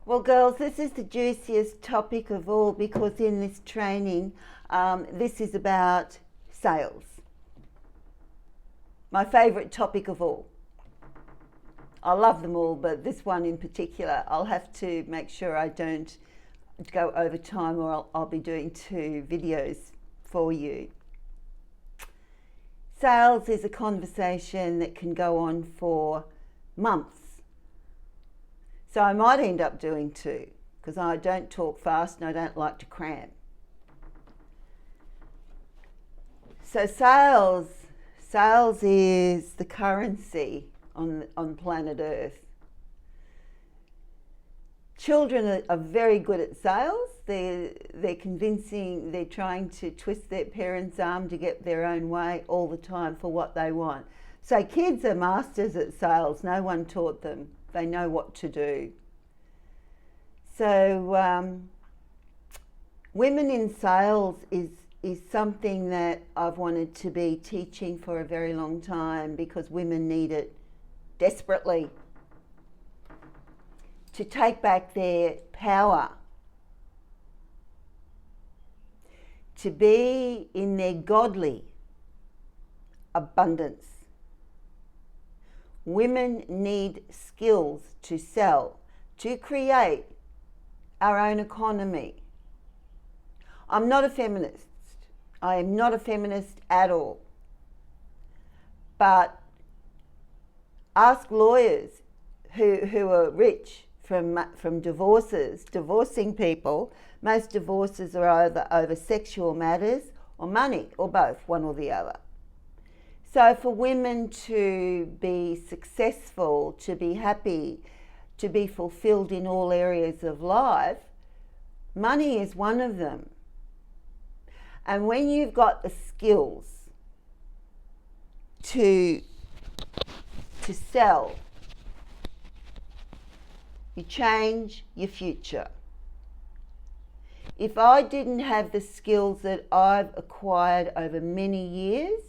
Well, girls, this is the juiciest topic of all because in this training, this is about sales. My favourite topic of all. I love them all, but this one in particular, I'll have to make sure I don't go over time or I'll be doing 2 videos for you. Sales is a conversation that can go on for months. So I might end up doing 2 because I don't talk fast and I don't like to cram. So sales is the currency on planet Earth. Children are very good at sales. They're convincing, they're trying to twist their parents' arm to get their own way all the time for what they want. So kids are masters at sales. No one taught them. They know what to do. So women in sales is something that I've wanted to be teaching for a very long time because women need it desperately to take back their power, to be in their godly abundance. Women need skills to sell, to create our own economy. I'm not a feminist. I am not a feminist at all. But ask lawyers who are rich from divorcing people. Most divorces are over sexual matters or money or both, one or the other. So for women to be successful, to be happy, to be fulfilled in all areas of life, money is one of them. And when you've got the skills to sell, you change your future. If I didn't have the skills that I've acquired over many years,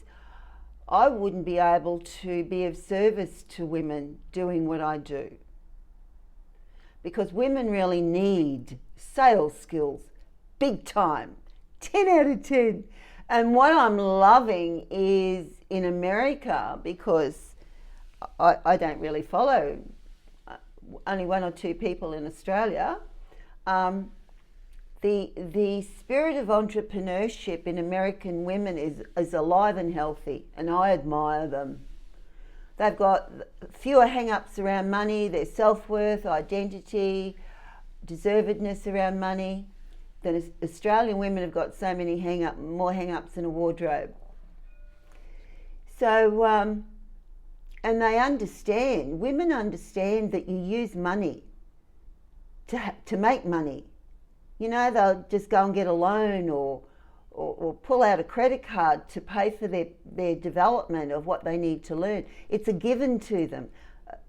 I wouldn't be able to be of service to women doing what I do. Because women really need sales skills, big time, 10 out of 10. And what I'm loving is in America, because I don't really follow only 1 or 2 people in Australia, the spirit of entrepreneurship in American women is alive and healthy, and I admire them. They've got fewer hang-ups around money, their self-worth, identity, deservedness around money than Australian women have got so many more hang-ups in a wardrobe. So, and they understand, women understand that you use money to make money. You know, they'll just go and get a loan or pull out a credit card to pay for their development of what they need to learn. It's a given to them.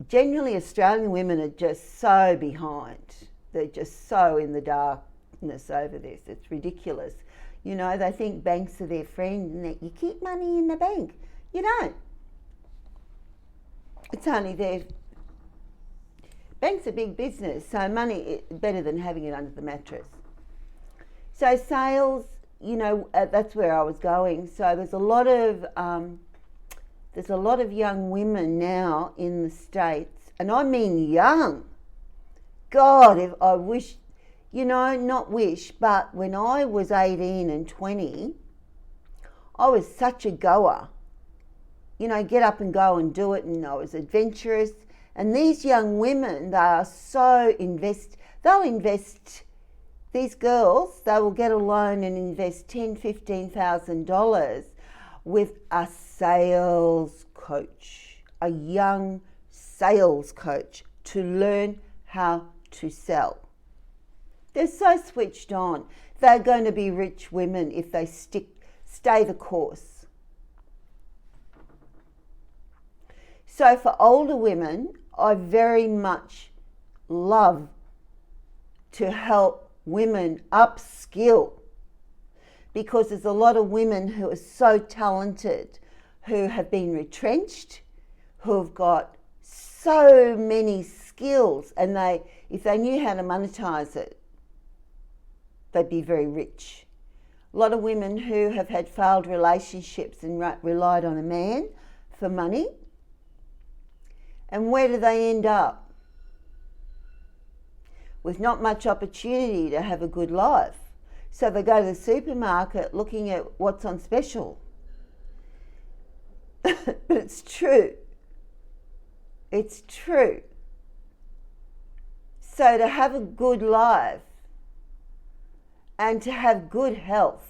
Generally, Australian women are just so behind. They're just so in the darkness over this. It's ridiculous. You know, they think banks are their friend and that you keep money in the bank. You don't. It's only there. Banks are big business, so money is better than having it under the mattress. So sales, you know, that's where I was going. So there's a lot of young women now in the States, and I mean young. God, if I wish, you know, not wish, but when I was 18 and 20, I was such a goer. You know, get up and go and do it, and I was adventurous. And these young women, they are so they'll invest, these girls, they will get a loan and invest $10,000, $15,000 with a sales coach, a young sales coach to learn how to sell. They're so switched on. They're going to be rich women if they stay the course. So for older women, I very much love to help women upskill, because there's a lot of women who are so talented, who have been retrenched, who have got so many skills skills, and if they knew how to monetize it, they'd be very rich. A lot of women who have had failed relationships and relied on a man for money. And where do they end up? With not much opportunity to have a good life. So they go to the supermarket looking at what's on special. But it's true. It's true. So to have a good life and to have good health,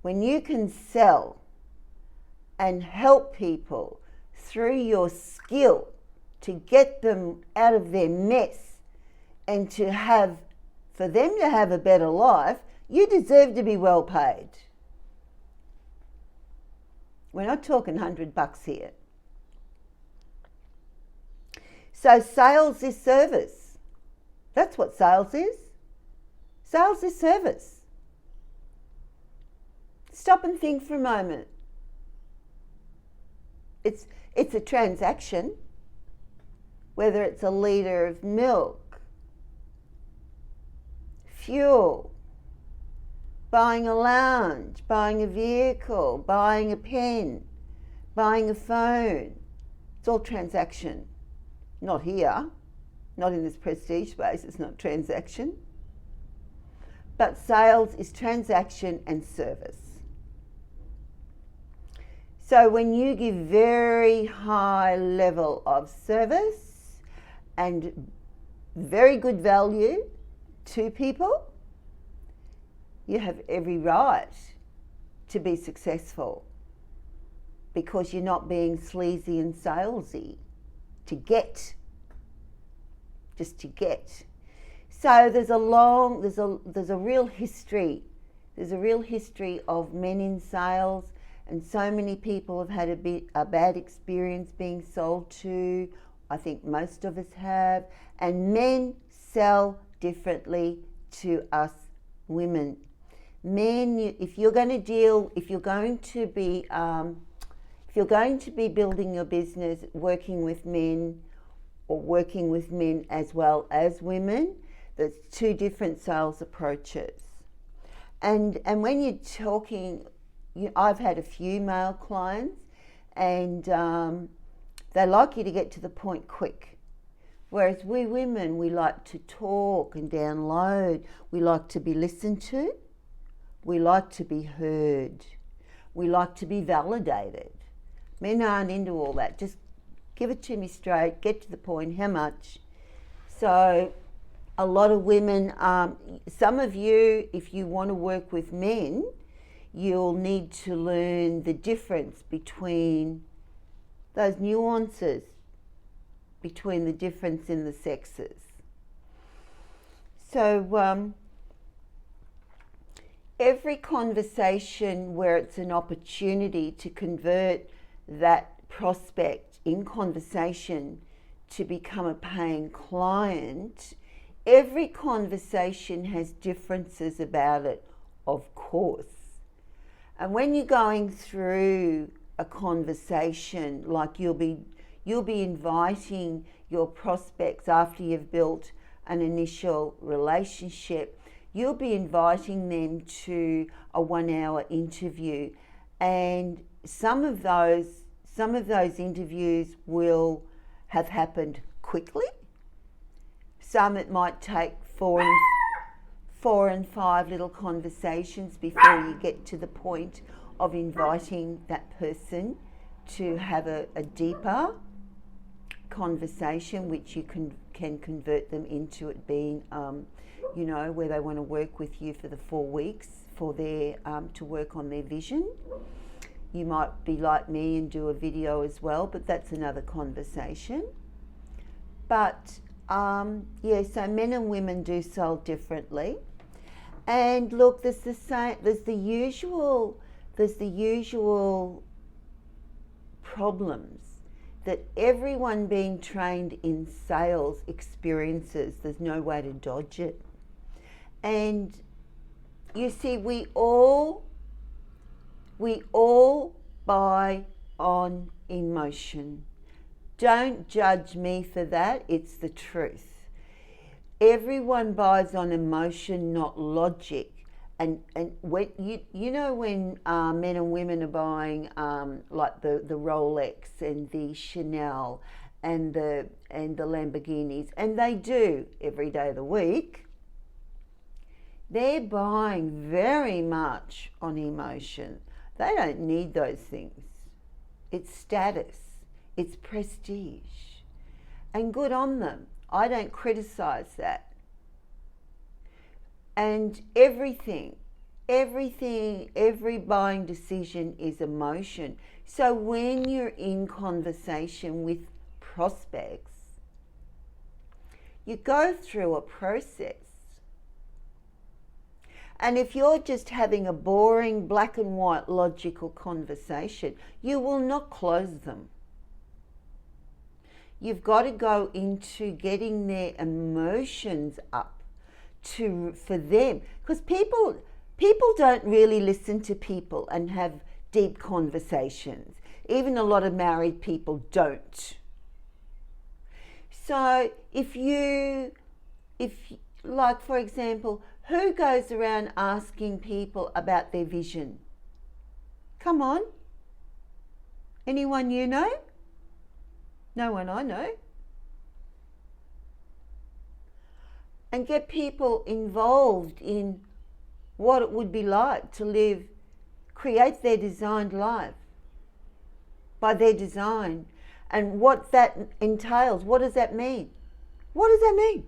when you can sell and help people through your skill to get them out of their mess and for them to have a better life, you deserve to be well paid. We're not talking $100 here. So sales is service. That's what sales is. Sales is service. Stop and think for a moment. It's a transaction, whether it's a litre of milk, fuel, buying a lounge, buying a vehicle, buying a pen, buying a phone. It's all transaction. Not here, not in this prestige space, it's not transaction. But sales is transaction and service. So when you give very high level of service and very good value to people, you have every right to be successful because you're not being sleazy and salesy just to get. So there's a real history. There's a real history of men in sales, and so many people have had a bad experience being sold to. I think most of us have. And men sell differently to us women. Men, if you're going to be building your business, working with men or working with men as well as women, there's two different sales approaches. And when you're talking, I've had a few male clients, and they like you to get to the point quick. Whereas we women, we like to talk and download. We like to be listened to. We like to be heard. We like to be validated. Men aren't into all that. Just give it to me straight, get to the point, how much. So a lot of women, some of you, if you want to work with men, you'll need to learn the difference between those nuances between the difference in the sexes. So every conversation where it's an opportunity to convert that prospect in conversation to become a paying client, every conversation has differences about it, of course. And when you're going through a conversation, like you'll be inviting your prospects after you've built an initial relationship, you'll be inviting them to a 1-hour interview. And some of those interviews will have happened quickly. Some it might take four and five little conversations before you get to the point of inviting that person to have a deeper conversation, which you can convert them into it being, where they want to work with you for the 4 weeks for their to work on their vision. You might be like me and do a video as well, but that's another conversation. But so men and women do sell differently. And look, there's the usual problems that everyone being trained in sales experiences. There's no way to dodge it. And you see, we all buy on emotion. don't judge me for that. It's the truth. Everyone buys on emotion, not logic. And when when men and women are buying like the Rolex and the Chanel and the Lamborghinis, and they do every day of the week, they're buying very much on emotion. They don't need those things. It's status, it's prestige, and good on them. I don't criticize that. And every buying decision is emotion. So when you're in conversation with prospects, you go through a process. And if you're just having a boring black and white logical conversation, you will not close them. You've got to go into getting their emotions up for them, because people don't really listen to people and have deep conversations. Even a lot of married people don't. So if like, for example, who goes around asking people about their vision? Come on. Anyone you know? No one I know. And get people involved in what it would be like to create their designed life by their design, and what that entails. What does that mean? What does that mean?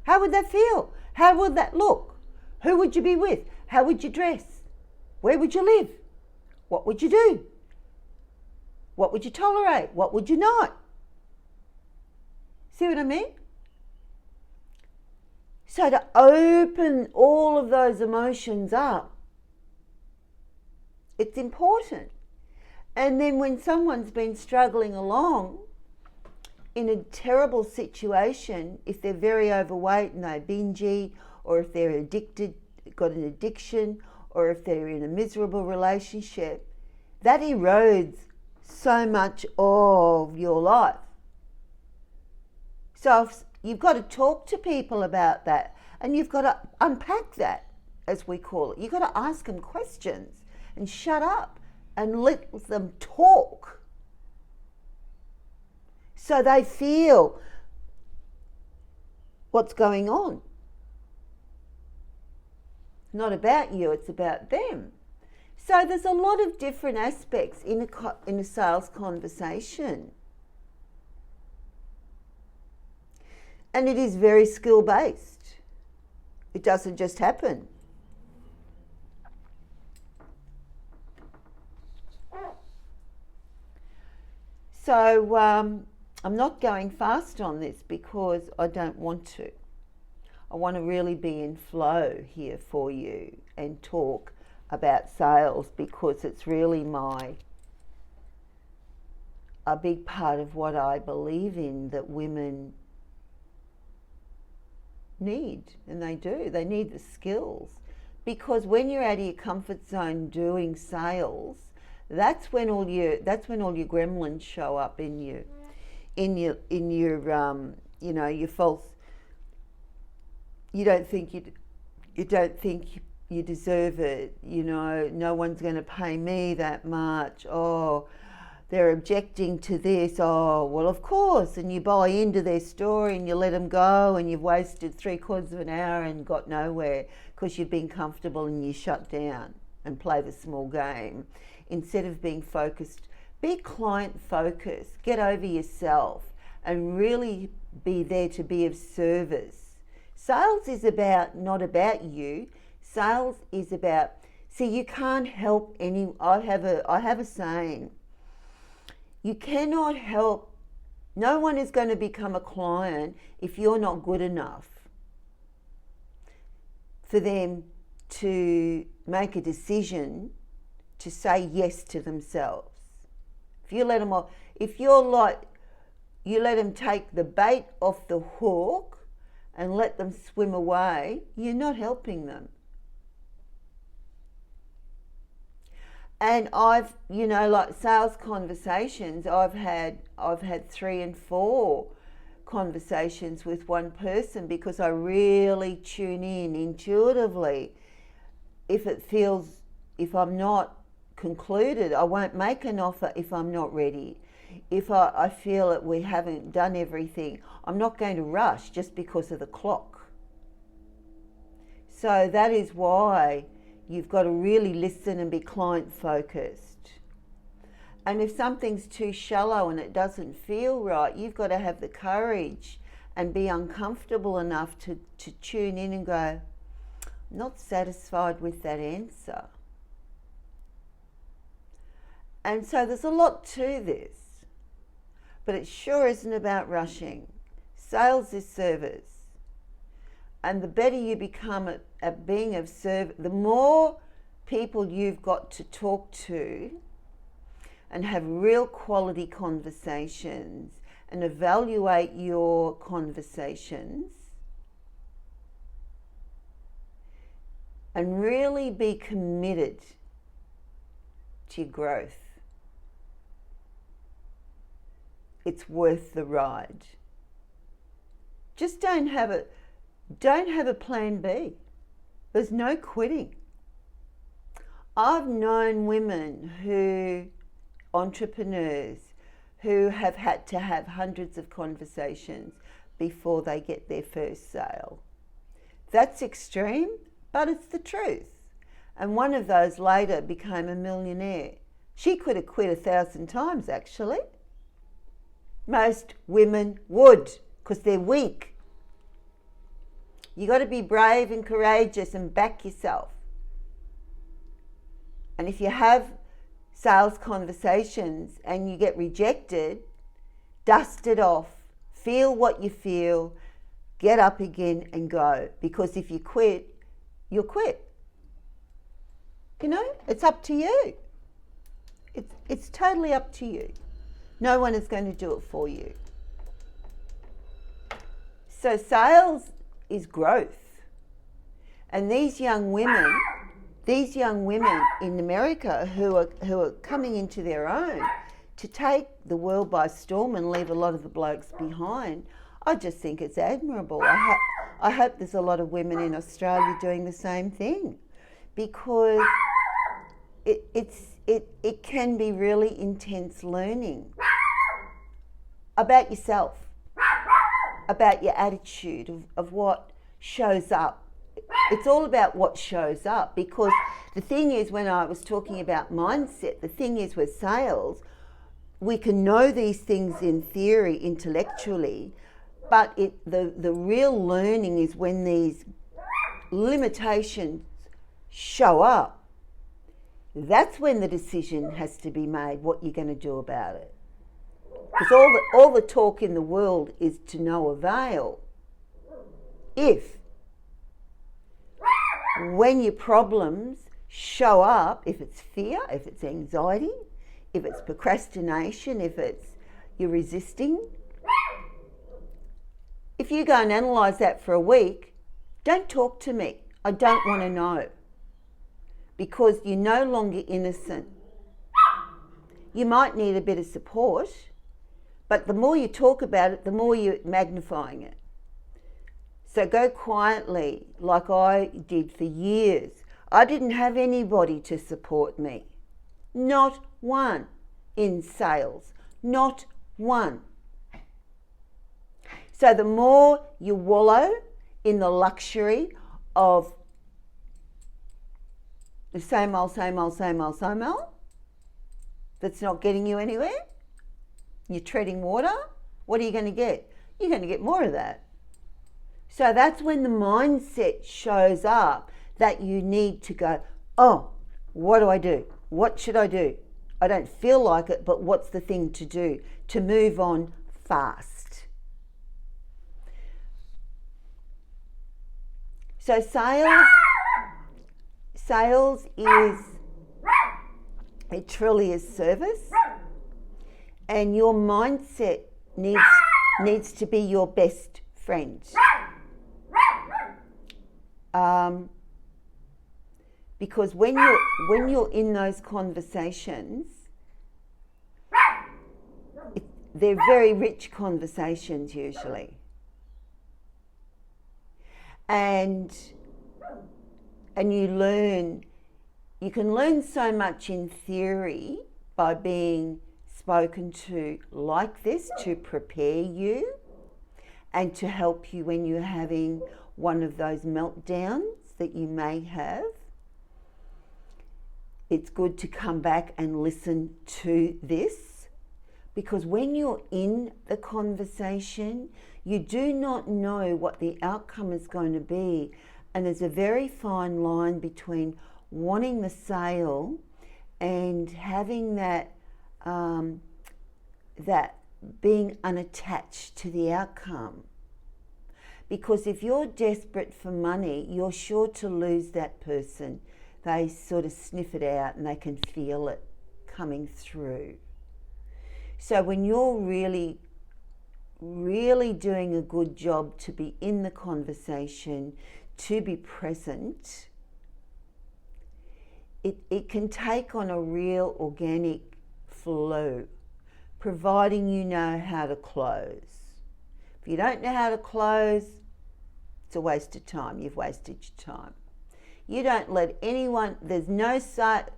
How would that feel? How would that look? Who would you be with? How would you dress? Where would you live? What would you do? What would you tolerate? What would you not? See what I mean? So to open all of those emotions up, it's important. And then when someone's been struggling along in a terrible situation, if they're very overweight and they binge eat, or if they're addicted, got an addiction, or if they're in a miserable relationship, that erodes so much of your life. So you've got to talk to people about that, and you've got to unpack that, as we call it. You've got to ask them questions and shut up and let them talk, so they feel what's going on. Not about you, it's about them. So there's a lot of different aspects in a sales conversation. And it is very skill-based. It doesn't just happen. So I'm not going fast on this because I don't want to. I want to really be in flow here for you and talk about sales, because it's really a big part of what I believe in, that women need, and they do. They need the skills, because when you're out of your comfort zone doing sales, that's when all your gremlins show up in your your false. You don't think you deserve it. No one's going to pay me that much. Oh, they're objecting to this. Oh, well, of course. And you buy into their story and you let them go, and you've wasted 3/4 of an hour and got nowhere because you've been comfortable, and you shut down and play the small game instead of being focused. Be client focused. Get over yourself and really be there to be of service. Sales is not about you. Sales is about, see, you can't help I have a saying. You cannot help, no one is going to become a client if you're not good enough for them to make a decision to say yes to themselves. If you let them off, you let them take the bait off the hook and let them swim away, you're not helping them. And I've, like sales conversations, I've had 3 and 4 conversations with one person because I really tune in intuitively. If I'm not concluded, I won't make an offer if I'm not ready. If I feel that we haven't done everything, I'm not going to rush just because of the clock. So that is why you've got to really listen and be client focused. And if something's too shallow and it doesn't feel right, you've got to have the courage and be uncomfortable enough to tune in and go, I'm not satisfied with that answer. And so there's a lot to this, but it sure isn't about rushing. Sales is service. And the better you become at being of service, the more people you've got to talk to and have real quality conversations and evaluate your conversations and really be committed to your growth. It's worth the ride. Just don't have a plan B. There's no quitting. I've known women entrepreneurs who have had to have hundreds of conversations before they get their first sale. That's extreme, but it's the truth. And one of those later became a millionaire. She could have quit 1,000 times, actually. Most women would, because they're weak. You got to be brave and courageous and back yourself. And if you have sales conversations and you get rejected, dust it off. Feel what you feel. Get up again and go. Because if you quit, you'll quit. It's up to you. It's totally up to you. No one is going to do it for you. So sales is growth. And these young women in America who are coming into their own to take the world by storm and leave a lot of the blokes behind, I just think it's admirable. I hope there's a lot of women in Australia doing the same thing, because it can be really intense learning about yourself, about your attitude of what shows up. It's all about what shows up, because the thing is, when I was talking about mindset, the thing is with sales, we can know these things in theory, intellectually, but the real learning is when these limitations show up. That's when the decision has to be made, what you're going to do about it. Because all the talk in the world is to no avail. When your problems show up, if it's fear, if it's anxiety, if it's procrastination, if it's you're resisting, if you go and analyse that for a week, don't talk to me. I don't want to know. Because you're no longer innocent. You might need a bit of support, but the more you talk about it, the more you're magnifying it. So go quietly, like I did for years. I didn't have anybody to support me. Not one in sales. Not one. So the more you wallow in the luxury of the same old, that's not getting you anywhere, you're treading water, what are you going to get? You're going to get more of that. So that's when the mindset shows up that you need to go, oh, what do I do? What should I do? I don't feel like it, but what's the thing to do to move on fast? So sales is, it truly is service, and your mindset needs to be your best friend. Because when you're in those conversations, they're very rich conversations usually. And you can learn so much in theory by being spoken to like this to prepare you and to help you when you're having one of those meltdowns that you may have. It's good to come back and listen to this, because when you're in the conversation, you do not know what the outcome is going to be. And there's a very fine line between wanting the sale and having that being unattached to the outcome. Because if you're desperate for money, you're sure to lose that person. They sort of sniff it out and they can feel it coming through. So when you're really, really doing a good job to be in the conversation, to be present, it can take on a real organic flow, providing you know how to close. If you don't know how to close, it's a waste of time. You've wasted your time. You don't let anyone, there's no site.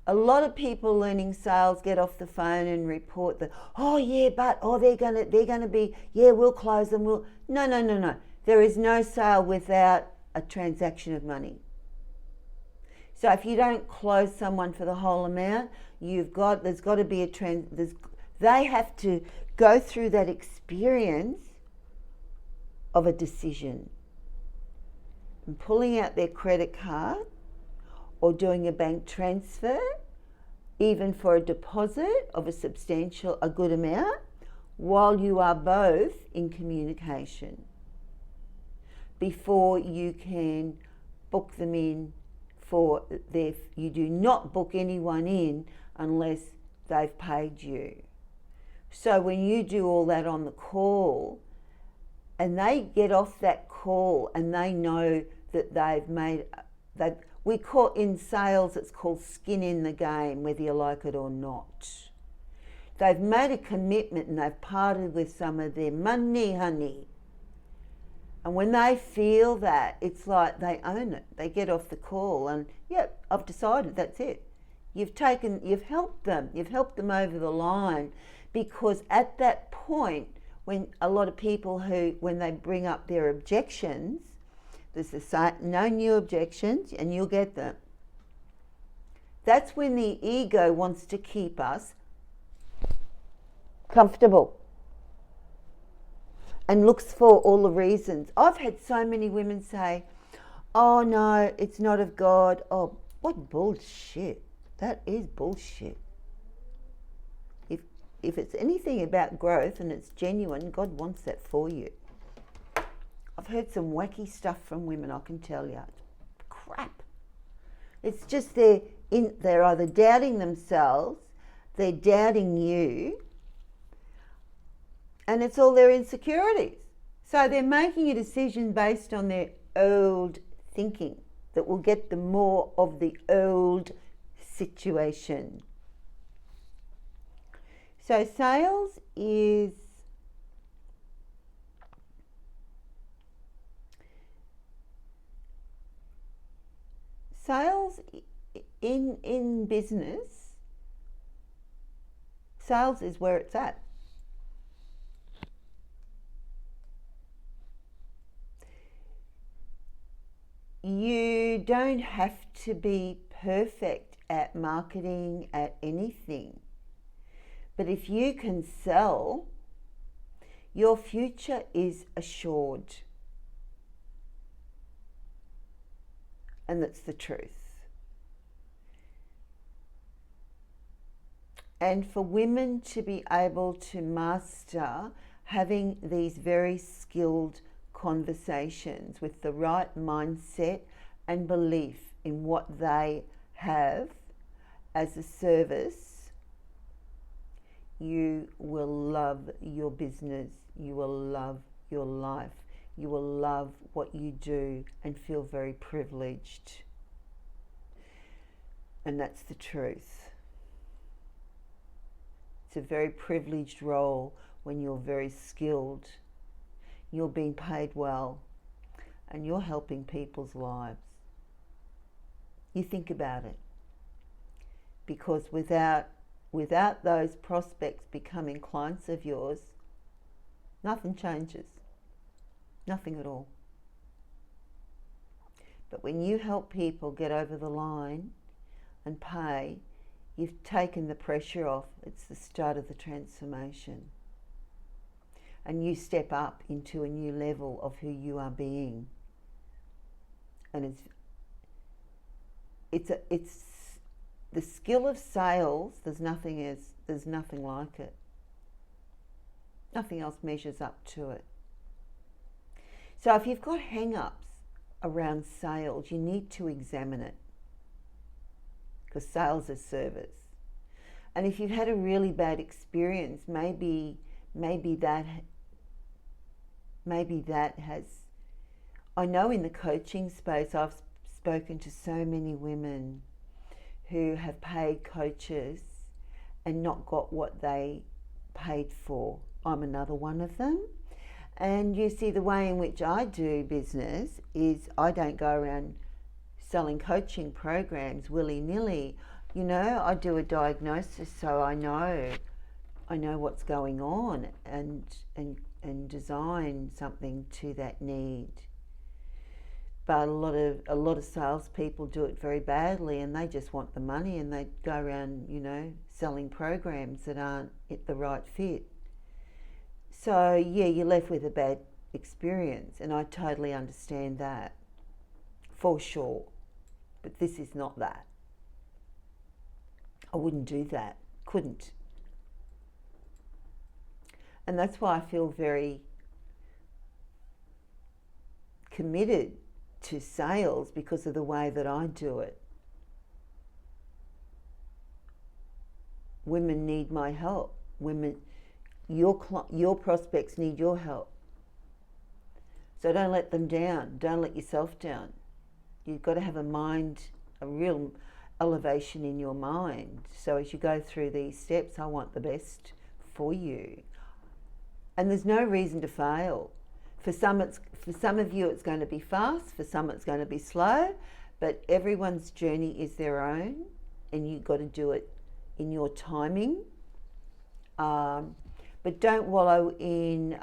A lot of people learning sales get off the phone and report that, they're gonna be, we'll close them. No. There is no sale without a transaction of money. So if you don't close someone for the whole amount, there's got to be they have to go through that experience of a decision. And pulling out their credit card or doing a bank transfer, even for a deposit of a good amount, while you are both in communication, before you can book them in you do not book anyone in unless they've paid you. So when you do all that on the call, and they get off that call and they know that we call in sales, it's called skin in the game, whether you like it or not. They've made a commitment and they've parted with some of their money, honey. And when they feel that, it's like they own it. They get off the call and, I've decided, that's it. You've helped them over the line, because at that point, when a lot of people when they bring up their objections, there's no new objections and you'll get them. That's when the ego wants to keep us comfortable and looks for all the reasons. I've had so many women say, oh no, it's not of God. Oh, what bullshit. That is bullshit. If it's anything about growth and it's genuine, God wants that for you. I've heard some wacky stuff from women, I can tell you. It's crap. It's just they're either doubting themselves, they're doubting you, and it's all their insecurities. So they're making a decision based on their old thinking that will get them more of the old situation. So sales is in business. Sales is where it's at. You don't have to be perfect at marketing, at anything. But if you can sell, your future is assured. And that's the truth. And for women to be able to master having these very skilled conversations with the right mindset and belief in what they have as a service, you will love your business, you will love your life, you will love what you do and feel very privileged. And that's the truth. It's a very privileged role when you're very skilled, you're being paid well, and you're helping people's lives. You think about it. Because without those prospects becoming clients of yours, nothing changes. Nothing at all. But when you help people get over the line and pay, you've taken the pressure off. It's the start of the transformation. And you step up into a new level of who you are being. And it's the skill of sales, there's nothing like it. Nothing else measures up to it. So if you've got hang-ups around sales, you need to examine it. Because sales is service. And if you've had a really bad experience, maybe that has... I know in the coaching space, I've spoken to so many women who have paid coaches and not got what they paid for. I'm another one of them. And you see, the way in which I do business is I don't go around selling coaching programs willy-nilly. You know, I do a diagnosis so I know what's going on and design something to that need. But a lot of salespeople do it very badly, and they just want the money, and they go around, selling programs that aren't the right fit. So yeah, you're left with a bad experience, and I totally understand that, for sure. But this is not that. I wouldn't do that. Couldn't. And that's why I feel very committed to sales, because of the way that I do it. Women need my help. Your prospects need your help. So don't let them down. Don't let yourself down. You've got to have a real elevation in your mind. So as you go through these steps, I want the best for you. And there's no reason to fail. For some of you it's going to be fast, for some it's going to be slow, but everyone's journey is their own, and you've got to do it in your timing. But don't wallow in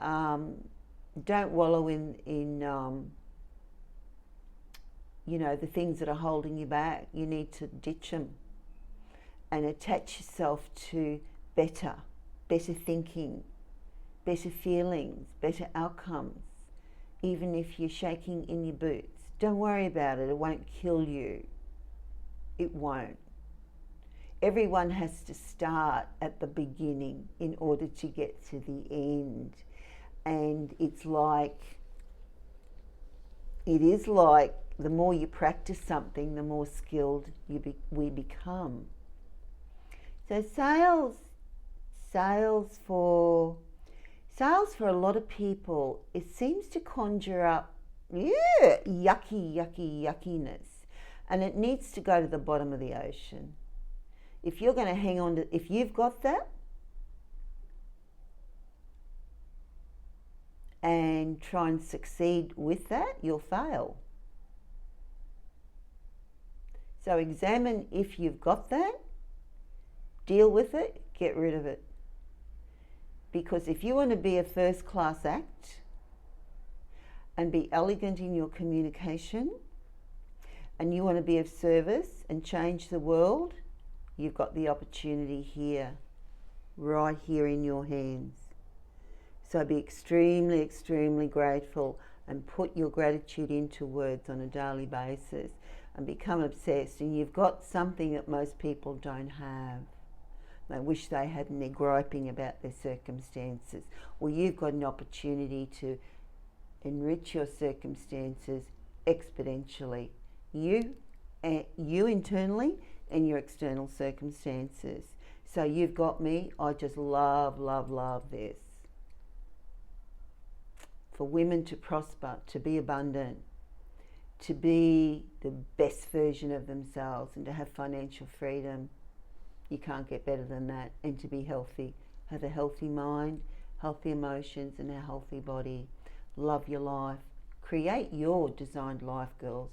the things that are holding you back. You need to ditch them and attach yourself to better thinking, better feelings, better outcomes. Even if you're shaking in your boots, don't worry about it. It won't kill you. It won't. Everyone has to start at the beginning in order to get to the end. And it is like the more you practice something, the more skilled we become. So sales for a lot of people, it seems to conjure up yuckiness, and it needs to go to the bottom of the ocean. If you're going to hang on to, if you've got that and try and succeed with that, you'll fail. So examine if you've got that, deal with it, get rid of it. Because if you want to be a first-class act and be elegant in your communication, and you want to be of service and change the world, you've got the opportunity here, right here in your hands. So be extremely, extremely grateful and put your gratitude into words on a daily basis and become obsessed. And you've got something that most people don't have. They wish they had, and they're griping about their circumstances. Well, you've got an opportunity to enrich your circumstances exponentially. You internally and your external circumstances. So you've got me. I just love, love, love this. For women to prosper, to be abundant, to be the best version of themselves and to have financial freedom. You can't get better than that. And to be healthy. Have a healthy mind, healthy emotions, and a healthy body. Love your life. Create your designed life, girls.